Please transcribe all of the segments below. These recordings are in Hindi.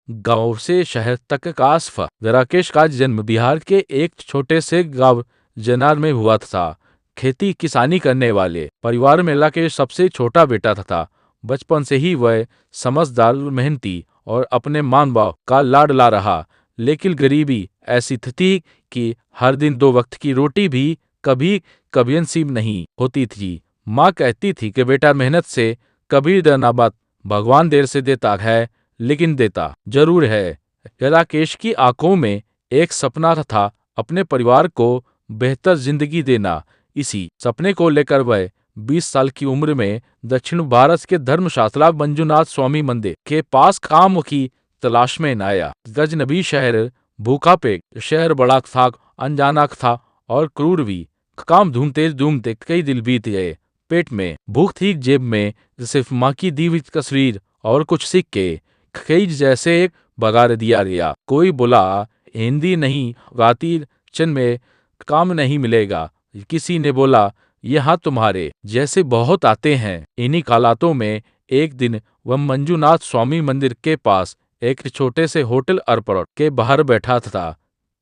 गांव से शहर तक का सफर। राकेश का जन्म बिहार के एक छोटे से गांव जनार में हुआ था। खेती किसानी करने वाले परिवार में राकेश सबसे छोटा बेटा था। बचपन से ही वह समझदार, मेहनती और अपने माँ बाप का लाडला रहा। लेकिन गरीबी ऐसी थी कि हर दिन दो वक्त की रोटी भी कभी कभी नसीब नहीं होती थी। माँ कहती थी कि बेटा, मेहनत से कभी डरना मत, भगवान देर से देता है लेकिन देता जरूर है। राकेश की आंखों में एक सपना था, अपने परिवार को बेहतर जिंदगी देना। इसी सपने को लेकर वह 20 साल की उम्र में दक्षिण भारत के धर्मशास्त्रा मंजुनाथ स्वामी मंदिर के पास काम की तलाश में आया। गजनबी शहर, भूखा पेट, शहर बड़ा था, अनजाना था और क्रूर भी। काम ढूंढते ढूंढते कई दिन बीत गए। पेट में भूख थी, जेब में सिर्फ माँ की दी हुई तस्वीर और कुछ सिक्के। खींच जैसे एक बगार दिया गया। कोई बोला, हिंदी नहीं आती, चंद में काम नहीं मिलेगा। किसी ने बोला, यहाँ तुम्हारे जैसे बहुत आते हैं। इन्हीं हालातों में एक दिन वह मंजुनाथ स्वामी मंदिर के पास एक छोटे से होटल अर्पण के बाहर बैठा था।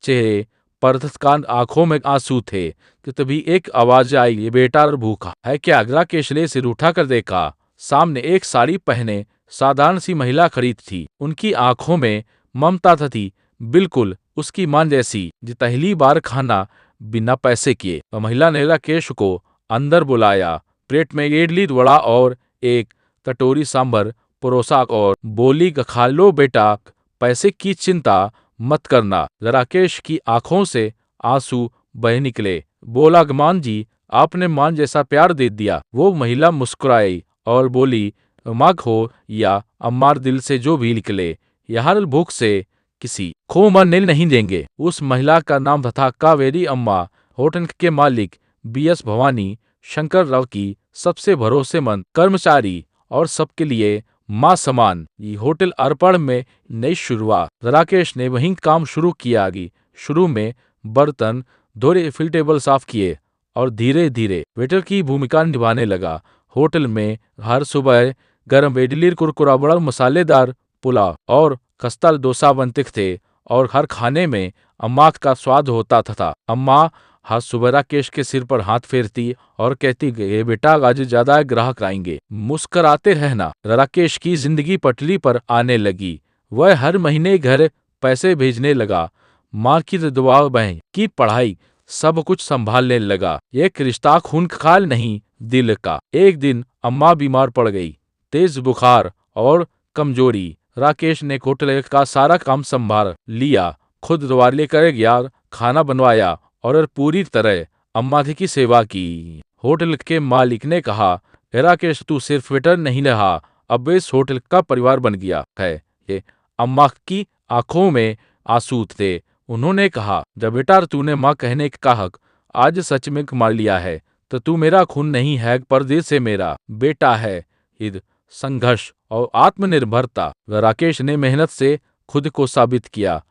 चेहरे पर थकान, आंखों में आंसू थे कि तभी एक आवाज आई, ये बेटा और भूखा है क्या? राकेश ने सिर उठाकर देखा। सामने एक साड़ी पहने साधारण सी महिला खड़ी थी। उनकी आंखों में ममता थी, बिल्कुल उसकी मां जैसी, जो पहली बार खाना बिना पैसे किए। महिला ने राकेश को अंदर बुलाया, प्लेट में इडली, वड़ा और एक कटोरी सांभर परोसा और बोली, खा लो बेटा, पैसे की चिंता मत करना। राकेश की आंखों से आंसू बह निकले। बोला, मान जी, आपने मां जैसा प्यार दे दिया। वो महिला मुस्कुराई और बोली, माँ हो या अम्मार, दिल से जो भी निकले, यहाँ भूख से किसी को मरने नहीं देंगे। उस महिला का नाम था कावेरी अम्मा, होटल के मालिक बीएस भवानी शंकर राव की सबसे भरोसेमंद कर्मचारी और सबके लिए माँ समान। ये होटल अर्पण में नई शुरुआत। राकेश ने वहीं काम शुरू किया। शुरू में बर्तन धोए, फिर टेबल साफ किए और धीरे धीरे वेटर की भूमिका निभाने लगा। होटल में हर सुबह गरम इडली, कुरकुरा, बड़ा मसालेदार पुलाव और खस्ता डोसा बनते थे और हर खाने में अम्मा का स्वाद होता था। अम्मा हर सुबह राकेश के सिर पर हाथ फेरती और कहती, ये बेटा, आज ज्यादा ग्राहक आएंगे, मुस्कराते रहना। राकेश की जिंदगी पटरी पर आने लगी। वह हर महीने घर पैसे भेजने लगा। माँ की दुआ, बहन की पढ़ाई, सब कुछ संभालने लगा। एक रिश्ता खून का नहीं, दिल का। एक दिन अम्मा बीमार पड़ गई, तेज बुखार और कमजोरी। राकेश ने होटल का सारा काम संभाल लिया, खुद दवा लेकर गया, खाना बनवाया और पूरी तरह अम्मा की सेवा की। होटल के मालिक ने कहा, राकेश, तू सिर्फ वेटर नहीं रहा, अब इस होटल का परिवार बन गया है। ये अम्मा की आंखों में आंसू थे। उन्होंने कहा, जब बेटा तूने माँ कहने का हक आज सच में कमा लिया है, तो तू मेरा खून नहीं है, पर दिल से मेरा बेटा है। ईद संघर्ष और आत्मनिर्भरता। राकेश ने मेहनत से खुद को साबित किया।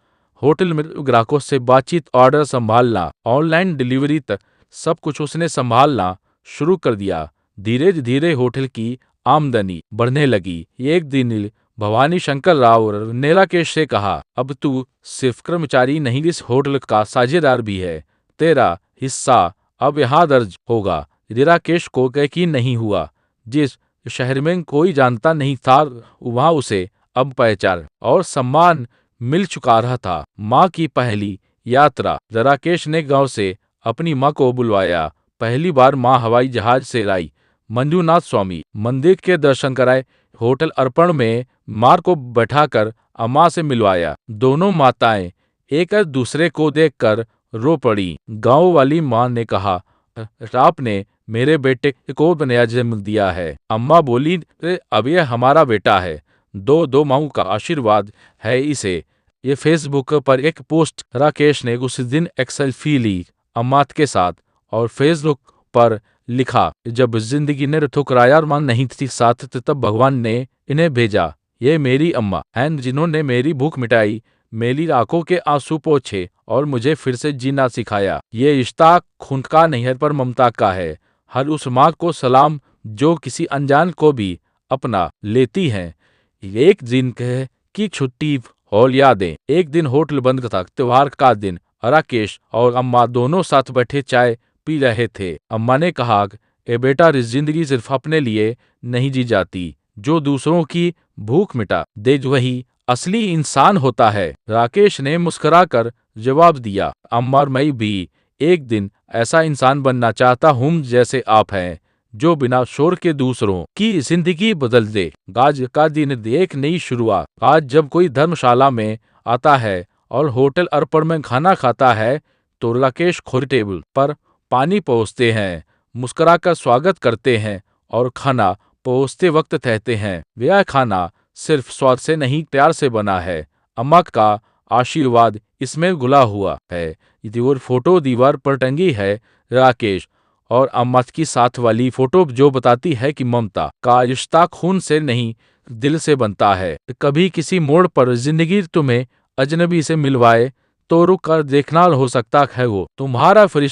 होटल में ग्राहकों से बातचीत, ऑर्डर संभालना, ऑनलाइन डिलीवरी तक सब कुछ उसने संभालना शुरू कर दिया। धीरे धीरे होटल की आमदनी बढ़ने लगी। एक दिन भवानी शंकर राव ने राकेश से कहा, अब तू सिर्फ कर्मचारी नहीं, इस होटल का साझेदार भी है। तेरा हिस्सा अब यहाँ दर्ज होगा। राकेश को यकीन नहीं हुआ। जिस शहर में कोई जानता नहीं था, वहां उसे अब पहचान और सम्मान मिल चुका रहा था। माँ की पहली यात्रा। राकेश ने गांव से अपनी माँ को बुलवाया। पहली बार माँ हवाई जहाज से आई। मंजुनाथ स्वामी मंदिर के दर्शन कराए। होटल अर्पण में माँ को बैठाकर अम्मा से मिलवाया। दोनों माताएं एक दूसरे को देखकर रो पड़ी। गांव वाली माँ ने कहा, आपने मेरे बेटे को नया जन्म दिया है। अम्मा बोली, अब यह हमारा बेटा है। दो माओं का आशीर्वाद है इसे। ये फेसबुक पर एक पोस्ट। राकेश ने उस दिन एक सेल्फी ली अम्मा के साथ और फेसबुक पर लिखा, जब जिंदगी ने ठुकराया और मां नहीं थी साथ, तब भगवान ने इन्हें भेजा। ये मेरी अम्मा हैं, जिन्होंने मेरी भूख मिटाई, मेरी आंखों के आंसू पोंछे और मुझे फिर से जीना सिखाया। ये रिश्ता खून का नहीं है, पर ममता का है। हर उस माँ को सलाम जो किसी अनजान को भी अपना लेती हैं। एक दिन की छुट्टी और यादें। एक दिन होटल बंद था, त्योहार का दिन। राकेश और अम्मा दोनों साथ बैठे चाय पी रहे थे। अम्मा ने कहा, ए बेटा, जिंदगी सिर्फ अपने लिए नहीं जी जाती। जो दूसरों की भूख मिटा दे वही असली इंसान होता है। राकेश ने मुस्कुराकर जवाब दिया, अम्मा, मैं भी एक दिन ऐसा इंसान बनना चाहता हूँ जैसे आप हैं, जो बिना शोर के दूसरों की जिंदगी बदल दे। आज का दिन एक नई शुरुआत। आज जब कोई धर्मशाला में आता है और होटल अर्पण में खाना खाता है, तो राकेश खुद टेबल पर पानी परोसते हैं, मुस्कुराकर स्वागत करते हैं और खाना परोसते वक्त कहते हैं, यह खाना सिर्फ स्वाद से नहीं, प्यार से बना है। अम्मा का आशीर्वाद इसमें घुला हुआ है। ये फोटो दीवार पर टंगी है। राकेश और अम्मा की साथ वाली फोटो जो बताती है कि ममता का रिश्ता खून से नहीं, दिल से बनता है। कभी किसी मोड़ पर जिंदगी तुम्हें अजनबी से मिलवाए तो रुक कर देखना, हो सकता है वो तुम्हारा फरिश्ता